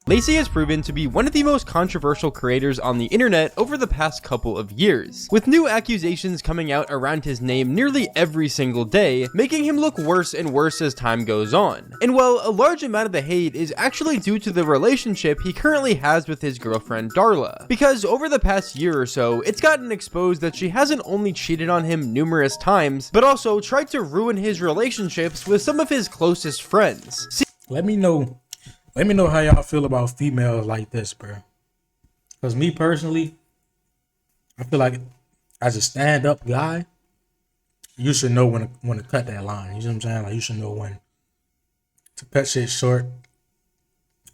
Lacy has proven to be one of the most controversial creators on the internet over the past couple of years, with new accusations coming out around his name nearly every single day, making him look worse and worse as time goes on. And while a large amount of the hate is actually due to the relationship he currently has with his girlfriend Darla, because over the past year or so, it's gotten exposed that she hasn't only cheated on him numerous times, but also tried to ruin his relationships with some of his closest friends. Let me know how y'all feel about females like this, bro. Because me personally, I feel like as a stand-up guy, you should know when to cut that line. You know what I'm saying? Like, you should know when to cut shit short,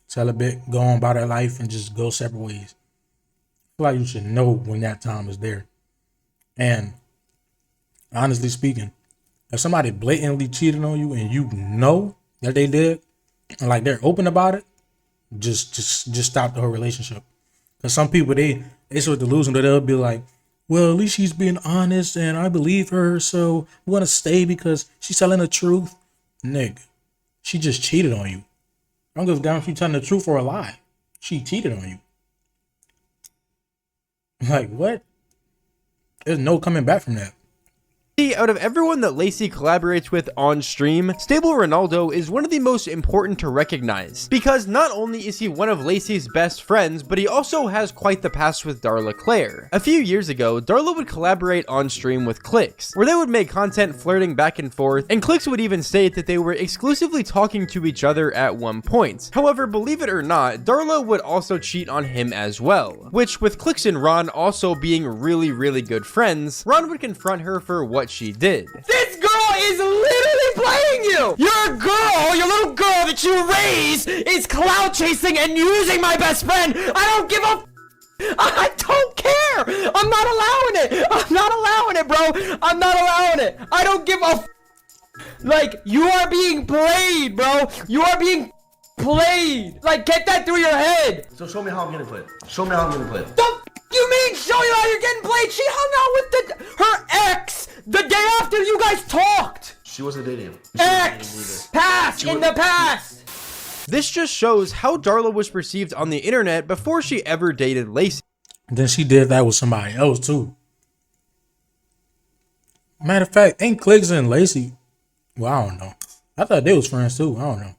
tell a bit, go on about their life, and just go separate ways. I feel like you should know when that time is there. And honestly speaking, if somebody blatantly cheated on you and you know that they did, and like they're open about it, just stop the whole relationship. Because some people they sort of delusional that they'll be like, well, at least she's being honest and I believe her, so we want to stay because she's telling the truth. Nigga, she just cheated on you. I don't give a damn if you're telling the truth or a lie. She cheated on you. Like, what? There's no coming back from that. Out of everyone that Lacy collaborates with on stream, Stable Ronaldo is one of the most important to recognize, because not only is he one of Lacy's best friends, but he also has quite the past with Darla Claire. A few years ago, Darla would collaborate on stream with Clix, where they would make content flirting back and forth, and Clix would even state that they were exclusively talking to each other at one point. However, believe it or not, Darla would also cheat on him as well, which with Clix and Ron also being really good friends, Ron would confront her for what she did. This girl is literally playing you! Your girl, your little girl that you raised is clout chasing and using my best friend! I don't give a I don't care! I'm not allowing it! I'm not allowing it, bro! I'm not allowing it! I don't give a Like, you are being played, bro! You are being played! Like, get that through your head! So show me how I'm gonna play it. Show me how I'm gonna play it. You mean show you how you're getting played? She hung out with her ex the day after you guys talked. She wasn't dating him. Ex! Past! In the past! This just shows how Darla was perceived on the internet before she ever dated Lacy. And then she did that with somebody else too. Matter of fact, ain't Clix and Lacy? Well, I don't know. I thought they was friends too. I don't know.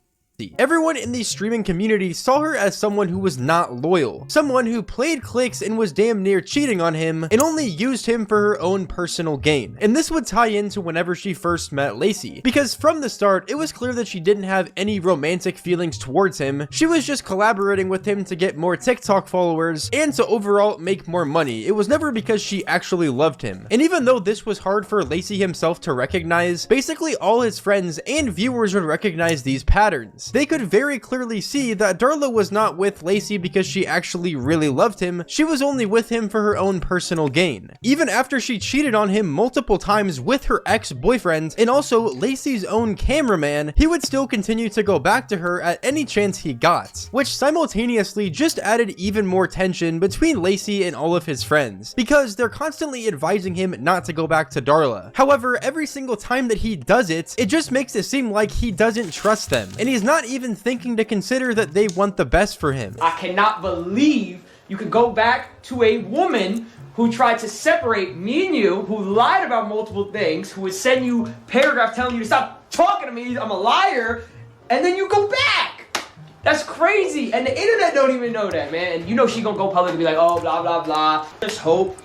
Everyone in the streaming community saw her as someone who was not loyal, someone who played Clix and was damn near cheating on him and only used him for her own personal gain. And this would tie into whenever she first met Lacy, because from the start it was clear that she didn't have any romantic feelings towards him. She was just collaborating with him to get more TikTok followers and to overall make more money. It was never because she actually loved him. And even though this was hard for Lacy himself to recognize, basically all his friends and viewers would recognize these patterns. They could very clearly see that Darla was not with Lacy because she actually really loved him. She was only with him for her own personal gain. Even after she cheated on him multiple times with her ex-boyfriend and also Lacy's own cameraman, he would still continue to go back to her at any chance he got, which simultaneously just added even more tension between Lacy and all of his friends, because they're constantly advising him not to go back to Darla. However, every single time that he does it, it just makes it seem like he doesn't trust them, and he's not even thinking to consider that they want the best for him. I cannot believe you could go back to a woman who tried to separate me and you, who lied about multiple things, who would send you paragraphs telling you to stop talking to me, I'm a liar, and then you go back. That's crazy. And the internet don't even know that, man. And you know she gonna go public and be like, oh, blah, blah, blah. Just hope,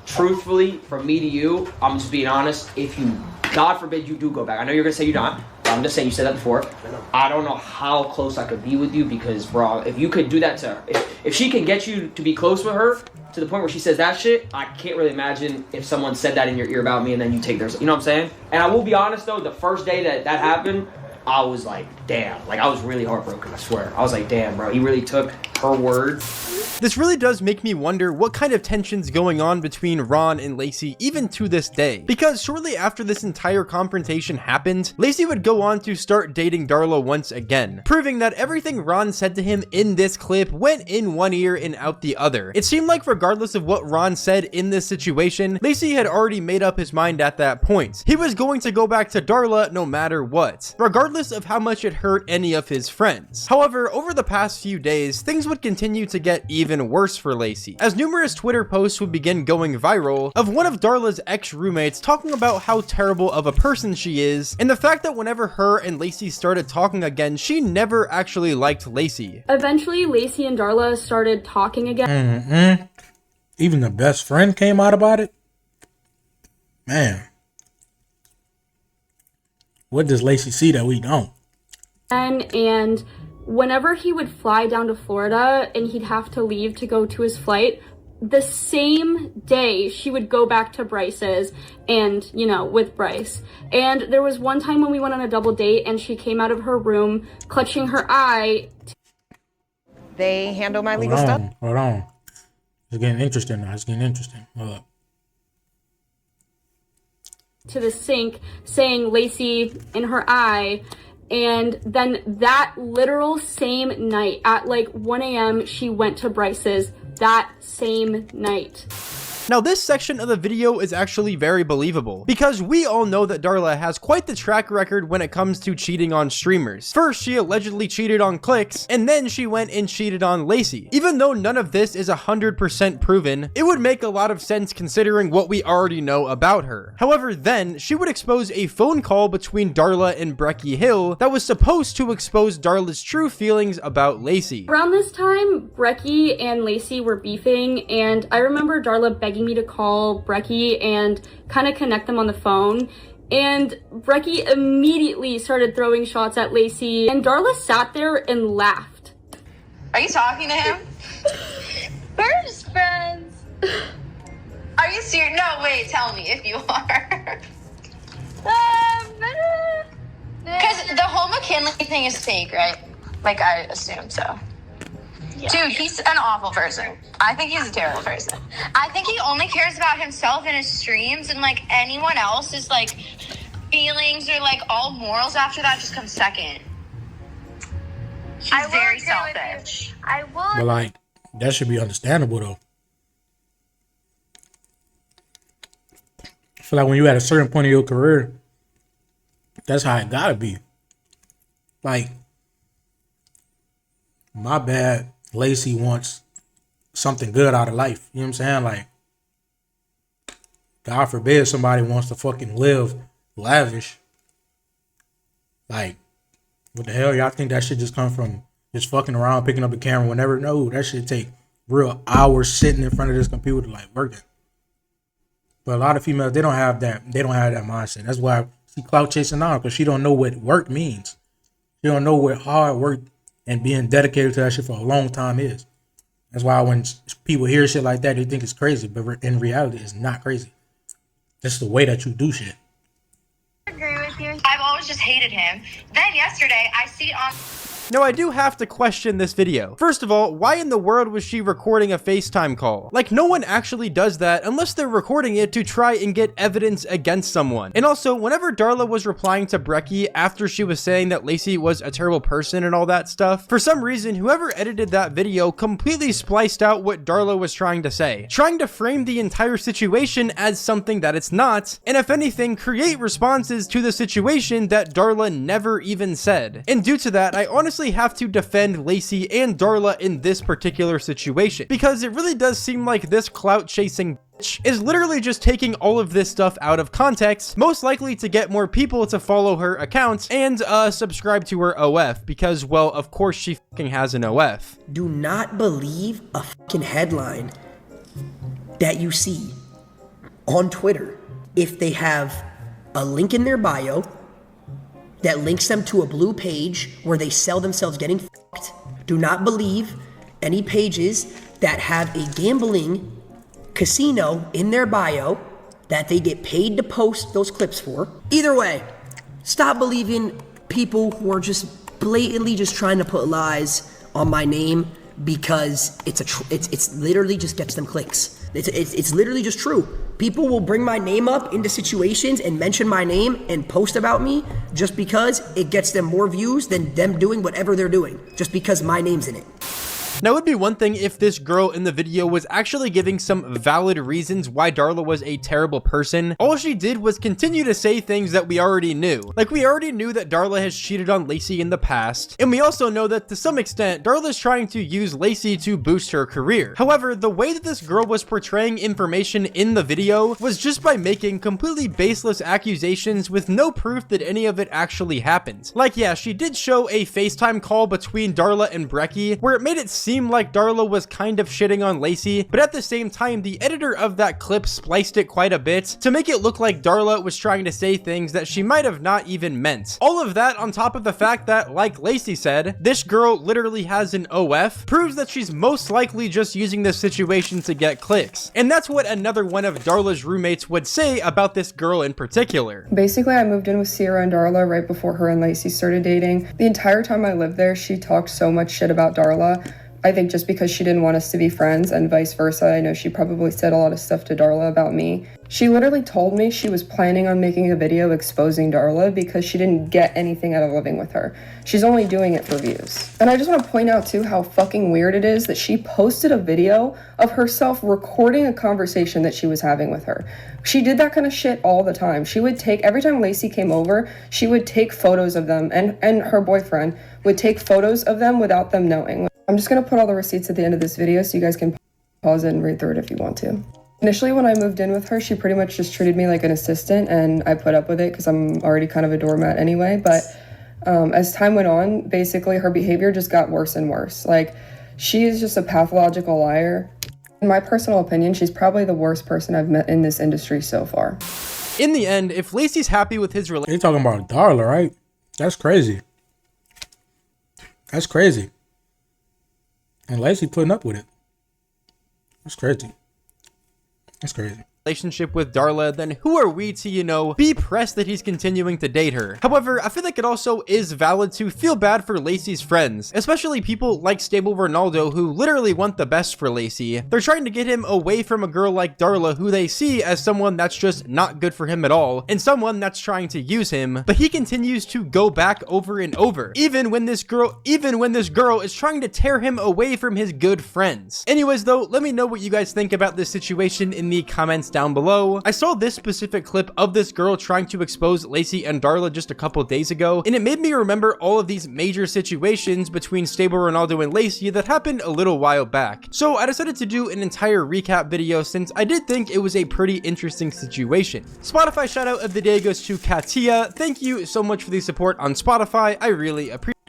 truthfully, from me to you, I'm just being honest, if you, God forbid you do go back. I know you're gonna say you're not. I'm just saying, you said that before. I don't know how close I could be with you, because, bro, if you could do that to her, if she can get you to be close with her to the point where she says that shit, I can't really imagine if someone said that in your ear about me and then you take theirs. You know what I'm saying? And I will be honest, though, the first day that happened, I was like, damn. Like, I was really heartbroken, I swear. I was like, damn, bro, he really took her word This really does make me wonder what kind of tension's going on between Ron and Lacy even to this day, because shortly after this entire confrontation happened, Lacy would go on to start dating Darla once again, proving that everything Ron said to him in this clip went in one ear and out the other. It seemed like regardless of what Ron said in this situation, Lacy had already made up his mind at that point. He was going to go back to Darla no matter what, regardless of how much it hurt any of his friends. However, over the past few days, things would continue to get even worse for Lacy, as numerous Twitter posts would begin going viral of one of Darla's ex-roommates talking about how terrible of a person she is, and the fact that whenever her and Lacy started talking again, she never actually liked Lacy. Eventually, Lacy and Darla started talking again. Even the best friend came out about it? Man. What does Lacy see that we don't? And whenever he would fly down to Florida and he'd have to leave to go to his flight, the same day she would go back to Bryce's and, you know, with Bryce. And there was one time when we went on a double date and she came out of her room clutching her eye. They handle my legal stuff. Hold on. It's getting interesting now. It's getting interesting. Hold up. To the sink, saying Lacy in her eye. And then that literal same night at like 1 a.m. she went to Bryce's that same night. Now this section of the video is actually very believable, because we all know that Darla has quite the track record when it comes to cheating on streamers. First, she allegedly cheated on Clicks, and then she went and cheated on Lacy. Even though none of this is 100% proven, it would make a lot of sense considering what we already know about her. However, then, she would expose a phone call between Darla and Brecky Hill that was supposed to expose Darla's true feelings about Lacy. Around this time, Brecky and Lacy were beefing, and I remember Darla begging me to call Brecky and kind of connect them on the phone. And Brecky immediately started throwing shots at Lacy, and Darla sat there and laughed. Are you talking to him? We're just friends. Are you serious? No, wait, tell me if you are. Because the whole McKinley thing is fake, right? Like, I assume so. Yeah. Dude, he's an awful person. I think he's a terrible person. I think he only cares about himself and his streams, and like anyone else's like feelings or like all morals after that just comes second. He's very selfish. I will. But like, that should be understandable though. I feel like when you're at a certain point of your career, that's how it gotta be. Like, my bad, Lacy wants something good out of life. You know what I'm saying? Like, God forbid somebody wants to fucking live lavish. Like, what the hell? Y'all think that shit just come from just fucking around, picking up a camera whenever? No, that shit take real hours sitting in front of this computer, like, working. But a lot of females, they don't have that. They don't have that mindset. That's why she clout chasing on, because she don't know what work means. She don't know what hard work and being dedicated to that shit for a long time is. That's why when people hear shit like that, they think it's crazy. But in reality, it's not crazy. It's the way that you do shit. I agree with you. I've always just hated him. Then yesterday, I see on... Now I do have to question this video. First of all, why in the world was she recording a FaceTime call? Like, no one actually does that unless they're recording it to try and get evidence against someone. And also, whenever Darla was replying to Brecky after she was saying that Lacy was a terrible person and all that stuff, for some reason, whoever edited that video completely spliced out what Darla was trying to say, trying to frame the entire situation as something that it's not, and if anything, create responses to the situation that Darla never even said. And due to that, I honestly have to defend Lacy and Darla in this particular situation, because it really does seem like this clout chasing bitch is literally just taking all of this stuff out of context, most likely to get more people to follow her account and subscribe to her OF, because, well, of course she fucking has an OF. Do not believe a fucking headline that you see on Twitter if they have a link in their bio that links them to a blue page where they sell themselves getting fucked. Do not believe any pages that have a gambling casino in their bio that they get paid to post those clips for. Either way, stop believing people who are just blatantly just trying to put lies on my name because it's literally just gets them clicks. It's literally just true. People will bring my name up into situations and mention my name and post about me just because it gets them more views than them doing whatever they're doing, just because my name's in it. Now, it would be one thing if this girl in the video was actually giving some valid reasons why Darla was a terrible person. All she did was continue to say things that we already knew. Like, we already knew that Darla has cheated on Lacy in the past, and we also know that to some extent, Darla is trying to use Lacy to boost her career. However, the way that this girl was portraying information in the video was just by making completely baseless accusations with no proof that any of it actually happened. Like, yeah, she did show a FaceTime call between Darla and Brecky, where it made it seem like Darla was kind of shitting on Lacy, but at the same time, the editor of that clip spliced it quite a bit to make it look like Darla was trying to say things that she might have not even meant. All of that on top of the fact that, like Lacy said, this girl literally has an OF, proves that she's most likely just using this situation to get clicks. And that's what another one of Darla's roommates would say about this girl in particular. Basically, I moved in with Sierra and Darla right before her and Lacy started dating. The entire time I lived there, she talked so much shit about Darla. I think just because she didn't want us to be friends and vice versa. I know she probably said a lot of stuff to Darla about me. She literally told me she was planning on making a video exposing Darla because she didn't get anything out of living with her. She's only doing it for views. And I just want to point out too how fucking weird it is that she posted a video of herself recording a conversation that she was having with her. She did that kind of shit all the time. She would take, every time Lacy came over, she would take photos of them, and her boyfriend would take photos of them without them knowing. I'm just going to put all the receipts at the end of this video so you guys can pause it and read through it if you want to. Initially, when I moved in with her, she pretty much just treated me like an assistant, and I put up with it because I'm already kind of a doormat anyway. But as time went on, basically her behavior just got worse and worse. Like, she is just a pathological liar. In my personal opinion, she's probably the worst person I've met in this industry so far. In the end, if Lacy's happy with his relationship... You're talking about Darla, right? That's crazy. That's crazy. And Lacy putting up with it. That's crazy. That's crazy. Relationship with Darla, then who are we to, you know, be pressed that he's continuing to date her? However, I feel like it also is valid to feel bad for Lacy's friends, especially people like Stable Ronaldo who literally want the best for Lacy. They're trying to get him away from a girl like Darla who they see as someone that's just not good for him at all, and someone that's trying to use him, but he continues to go back over and over, even when this girl is trying to tear him away from his good friends. Anyways though, let me know what you guys think about this situation in the comments down below. I saw this specific clip of this girl trying to expose Lacy and Darla just a couple days ago, and it made me remember all of these major situations between Stable Ronaldo and Lacy that happened a little while back. So I decided to do an entire recap video since I did think it was a pretty interesting situation. Spotify shout out of the day goes to Katia. Thank you so much for the support on Spotify. I really appreciate it.